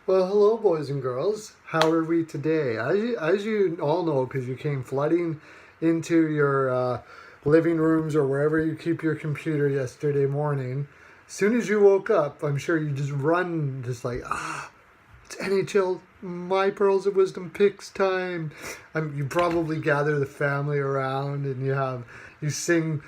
Well, hello, boys and girls. How are we today? As you all know, because you came flooding into your living rooms or wherever you keep your computer yesterday morning, as soon as you woke up, I'm sure you just run, just like, it's NHL My Pearls of Wisdom picks time. You probably gather the family around and you sing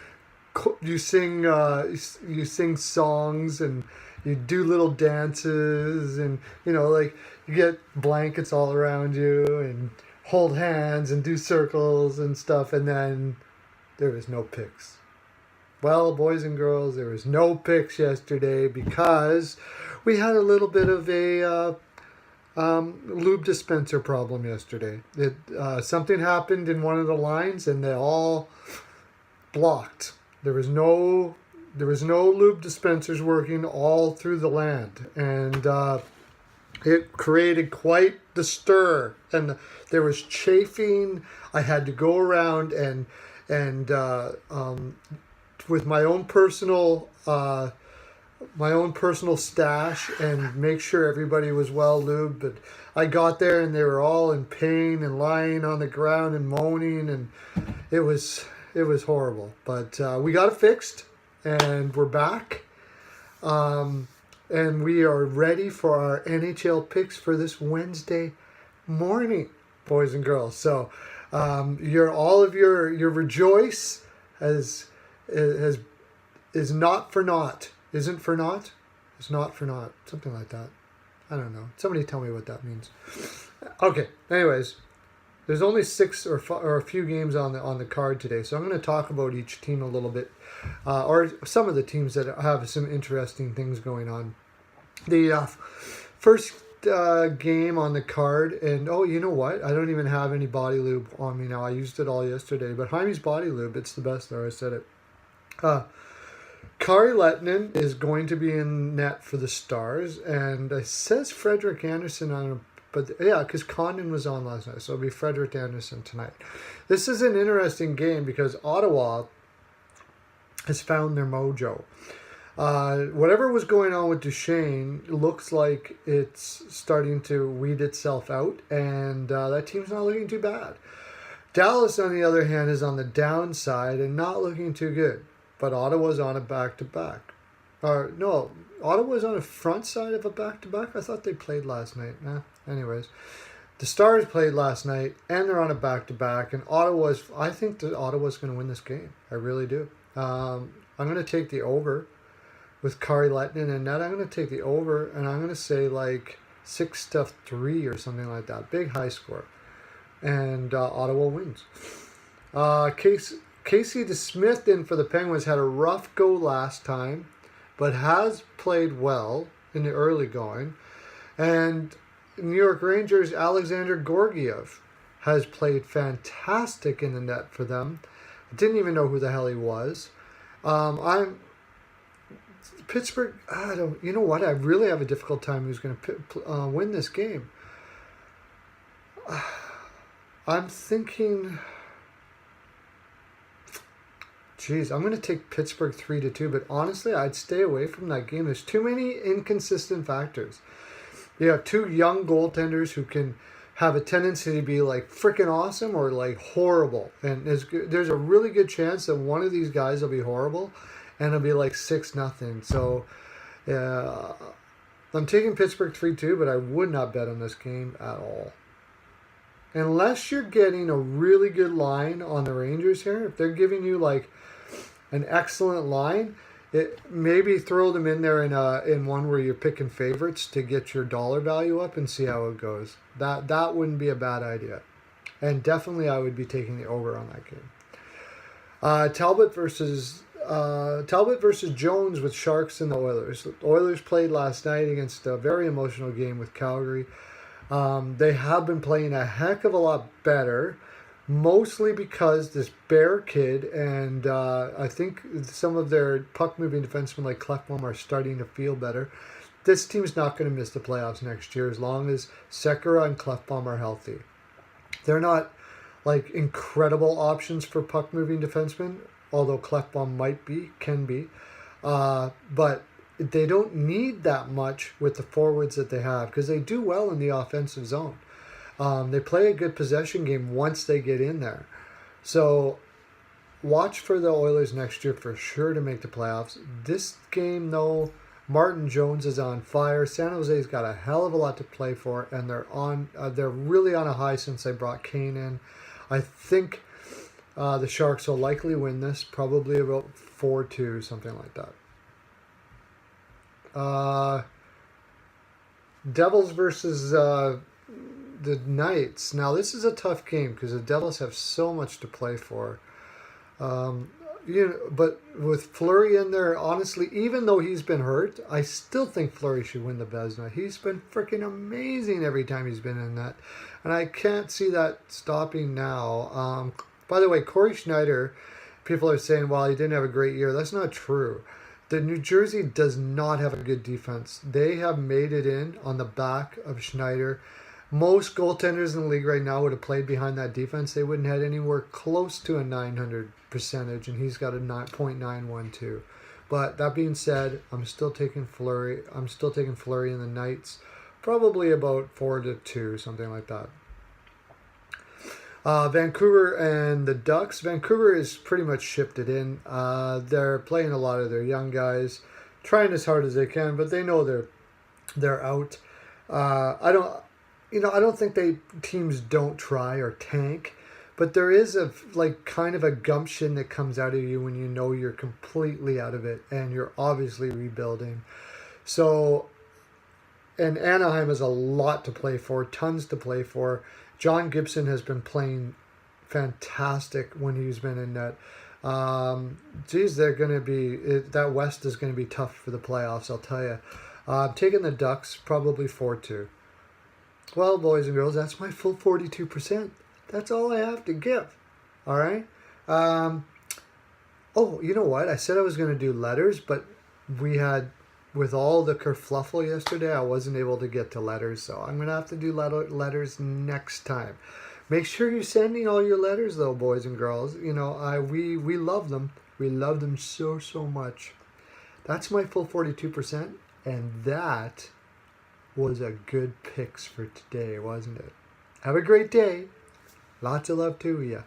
you sing songs and you do little dances and like you get blankets all around you and hold hands and do circles and stuff, and then there was no picks. Well, boys and girls, there was no picks yesterday because we had a little bit of a lube dispenser problem yesterday. Something happened in one of the lines and they all blocked. There was no lube dispensers working all through the land, and it created quite the stir. And there was chafing. I had to go around and with my own personal stash and make sure everybody was well lubed. But I got there and they were all in pain and lying on the ground and moaning, and it was horrible. But we got it fixed and we're back. And we are ready for our NHL picks for this Wednesday morning, boys and girls. So your rejoice is not for naught. Isn't for naught? It's not for naught. Something like that. I don't know. Somebody tell me what that means. Okay. Anyways, there's only six or a few games on the card today, so I'm going to talk about each team a little bit, or some of the teams that have some interesting things going on. The first game on the card, and you know what? I don't even have any body lube on me now. I used it all yesterday, but Jaime's body lube, it's the best there. I said it. Kari Lettinen is going to be in net for the Stars, and it says Frederick Anderson on a. But yeah, because Condon was on last night, so it'll be Frederick Anderson tonight. This is an interesting game because Ottawa has found their mojo. Whatever was going on with Duchesne looks like it's starting to weed itself out, and that team's not looking too bad. Dallas, on the other hand, is on the downside and not looking too good. But Ottawa's on a back-to-back. No, Ottawa's on a front side of a back-to-back. I thought they played last night. Anyways, the Stars played last night, and they're on a back-to-back. And I think that Ottawa's going to win this game. I really do. I'm going to take the over with Kari Lettinen and net. I'm going to take the over, and I'm going to say like 6-3 or something like that. Big high score. And Ottawa wins. Casey DeSmith in for the Penguins had a rough go last time, but has played well in the early going. And New York Rangers' Alexander Georgiev has played fantastic in the net for them. I didn't even know who the hell he was. Pittsburgh, you know what? I really have a difficult time who's going to win this game. I'm thinking... Jeez, I'm going to take Pittsburgh 3-2, but honestly, I'd stay away from that game. There's too many inconsistent factors. You have two young goaltenders who can have a tendency to be like freaking awesome or like horrible. And there's a really good chance that one of these guys will be horrible and it'll be like 6-0. So I'm taking Pittsburgh 3-2, but I would not bet on this game at all. Unless you're getting a really good line on the Rangers here, if they're giving you like an excellent line, maybe throw them in there in one where you're picking favorites to get your dollar value up and see how it goes. That wouldn't be a bad idea. And definitely I would be taking the over on that game. Talbot versus Jones with Sharks and the Oilers. The Oilers played last night against a very emotional game with Calgary. They have been playing a heck of a lot better, mostly because this Bear kid and I think some of their puck-moving defensemen like Klefbom are starting to feel better. This team's not going to miss the playoffs next year as long as Sekera and Klefbom are healthy. They're not like incredible options for puck-moving defensemen, although Klefbom can be. But they don't need that much with the forwards that they have because they do well in the offensive zone. They play a good possession game once they get in there. So watch for the Oilers next year for sure to make the playoffs. This game, though, Martin Jones is on fire. San Jose's got a hell of a lot to play for, and they're really on a high since they brought Kane in. I think the Sharks will likely win this, probably about 4-2, something like that. Devils versus the Knights. Now, this is a tough game because the Devils have so much to play for. But with Fleury in there, honestly, even though he's been hurt, I still think Fleury should win the Vezina. He's been freaking amazing every time he's been in that, and I can't see that stopping now. By the way, Corey Schneider, people are saying, well, he didn't have a great year. That's not true. The New Jersey does not have a good defense. They have made it in on the back of Schneider. Most goaltenders in the league right now would have played behind that defense. They wouldn't have had anywhere close to a 900 percentage, and he's got a 9.912. But that being said, I'm still taking Fleury. I'm still taking Fleury in the Knights, probably about 4-2, something like that. Vancouver and the Ducks. Vancouver is pretty much shifted in. They're playing a lot of their young guys, trying as hard as they can, but they know they're out. I don't think teams don't try or tank, but there is kind of a gumption that comes out of you when you know you're completely out of it and you're obviously rebuilding. So, and Anaheim has a lot to play for, tons to play for. John Gibson has been playing fantastic when he's been in net. They're going to be, that West is going to be tough for the playoffs, I'll tell you. I'm taking the Ducks, probably 4-2. Well, boys and girls, that's my full 42%. That's all I have to give. All right? Oh, you know what? I said I was going to do letters, but with all the kerfluffle yesterday, I wasn't able to get to letters, so I'm going to have to do letters next time. Make sure you're sending all your letters, though, boys and girls. We love them. We love them so, so much. That's my full 42%, and that was a good picks for today, wasn't it? Have a great day. Lots of love to you.